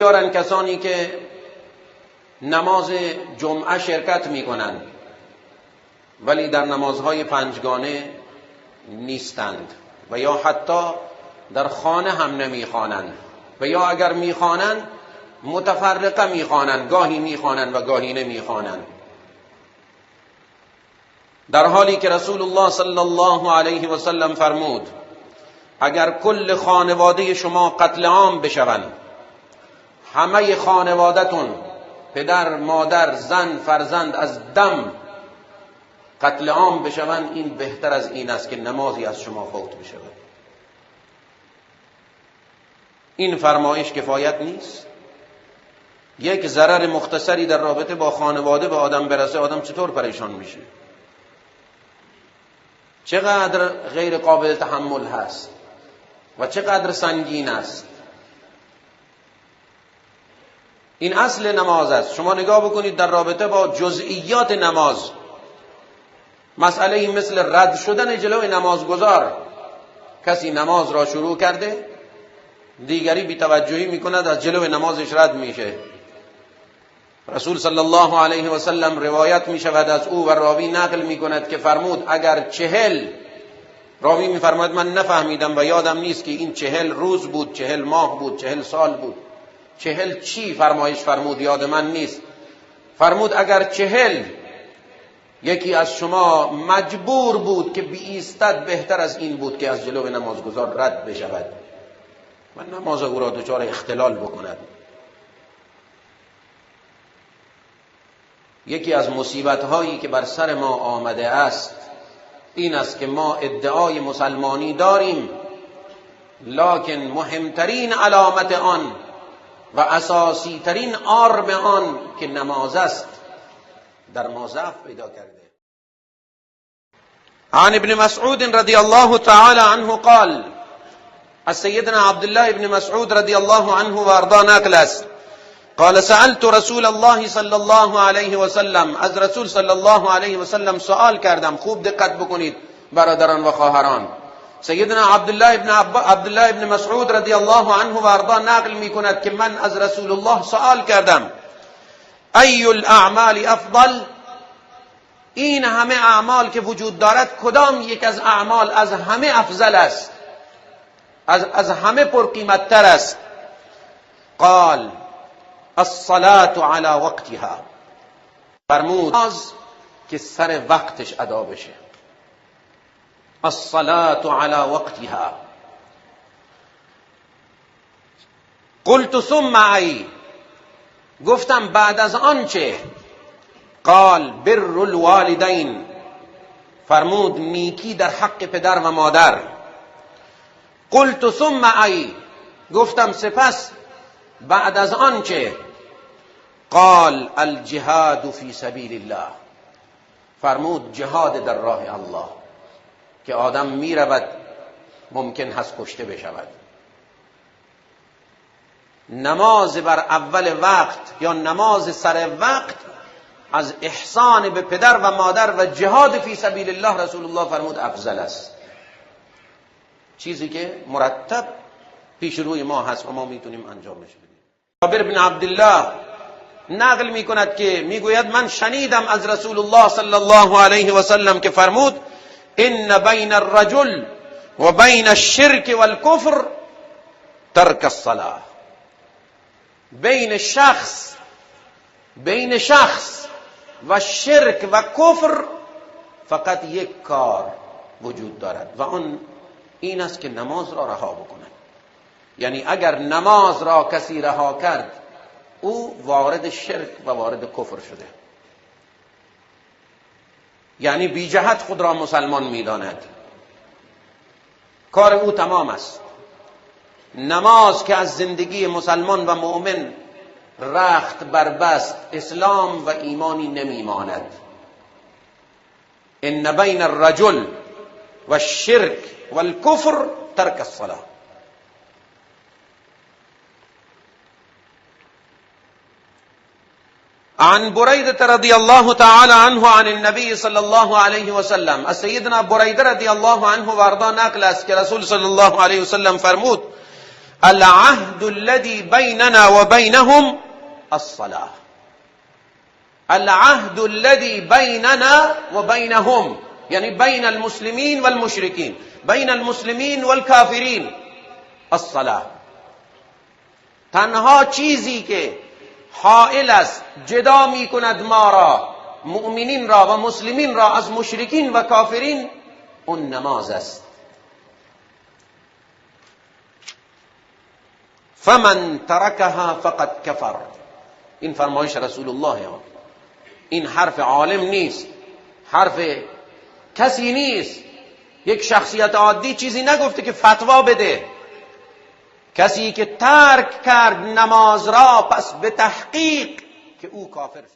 دارن کسانی که نماز جمعه شرکت میکنند ولی در نمازهای پنجگانه نیستند و یا حتی در خانه هم نمیخوانند و یا اگر میخوانند متفرقه میخوانند، گاهی میخوانند و گاهی نمیخوانند، در حالی که رسول الله صلی الله علیه و سلم فرمود اگر کل خانواده شما قتل عام بشوند، همه خانوادتون پدر، مادر، زن، فرزند از دم قتل عام بشوند، این بهتر از این است که نمازی از شما فوت بشود. این فرمایش کفایت نیست؟ یک ضرر مختصری در رابطه با خانواده به آدم برسه، آدم چطور پریشان میشه؟ چقدر غیر قابل تحمل هست و چقدر سنگین است. این اصل نماز است. شما نگاه بکنید در رابطه با جزئیات نماز، مسئله مثل رد شدن جلوی نمازگزار، کسی نماز را شروع کرده، دیگری بی‌توجهی میکند، از جلوی نمازش رد میشه. رسول صلی الله علیه و سلم روایت میشود از او و راوی نقل میکند که فرمود اگر 40، راوی میفرماید من نفهمیدم و یادم نیست که این 40 روز بود، 40 ماه بود، 40 سال بود، 40 چی فرمایش فرمود یاد من نیست. فرمود اگر 40 یکی از شما مجبور بود که بایستد، بهتر از این بود که از جلو نمازگزار رد بشود و نماز او را دچار اختلال بکند. یکی از مصیبت هایی که بر سر ما آمده است این است که ما ادعای مسلمانی داریم، لکن مهمترین علامت آن و اساسی ترین آرم آن که نماز است در ما ضعف پیدا کرده. عن ابن مسعود رضی الله تعالی عنه قال، از سیدنا عبدالله ابن مسعود رضی الله عنه و ارضا نقل است، قال سألت رسول الله صلی الله علیه و سلم، از رسول صلی الله علیه و سلم سوال کردم. خوب دقت بکنید برادران و خواهران. سیدنا عبدالله ابن مسعود رضی الله عنه و ارضا نقل میکند که من از رسول الله سوال کردم ای الاعمال افضل، این همه اعمال که وجود دارد کدام یک از اعمال از همه افضل است، از همه پرقیمتتر است؟ قال الصلاة على وقتها، فرمود نماز که سر وقتش ادا بشه. الصلاة على وقتها. قلت ثم ای، گفتم بعد از آن چه؟ قال بر الوالدین، فرمود نیکی در حق پدر و مادر. قلت ثم ای، گفتم سپس بعد از آن چه؟ قال الجهاد فی سبیل الله، فرمود جهاد در راه الله، که آدم می رود ممکن هست کشته بشود. نماز بر اول وقت یا نماز سر وقت از احسان به پدر و مادر و جهاد فی سبیل الله رسول الله فرمود افضل است، چیزی که مرتب پیش روی ما هست و ما میتونیم انجامش بدیم. جابر بن عبدالله نقل میکند که میگوید من شنیدم از رسول الله صلی الله علیه و سلم که فرمود ان بین الرجل و بین الشرک والکفر ترک الصلاة، بین شخص و شرک و کفر فقط یک کار وجود دارد و آن این است که نماز را رها بکند. یعنی اگر نماز را کسی رها کرد او وارد شرک و وارد کفر شده، یعنی بی جهت خود را مسلمان می‌داند، کار او تمام است. نماز که از زندگی مسلمان و مؤمن رخت بربست، اسلام و ایمانی نمیماند. ان بین الرجل و الشرک والکفر ترک الصلاة. عن بريدة رضي الله تعالى عنه عن النبي صلى الله عليه وسلم، از سیدنا بريدة رضی الله عنه و ارضا نقل است که رسول صلی الله علیه وسلم فرمود العهد الذي بيننا وبينهم الصلاة. العهد الذي بيننا وبينهم یعنی بین المسلمین والمشرکین، بین المسلمین والکافرین الصلاة. تنها چیزی که حائل است جدا می کند ما را، مؤمنین را و مسلمین را، از مشرکین و کافرین، اون نماز است. فمن ترکها فقد کفر. این فرمایش رسول الله، این حرف عالم نیست، حرف کسی نیست، یک شخصیت عادی چیزی نگفته که فتوا بده. کسی که ترک کرد نماز را، پس به تحقیق که او کافر شد.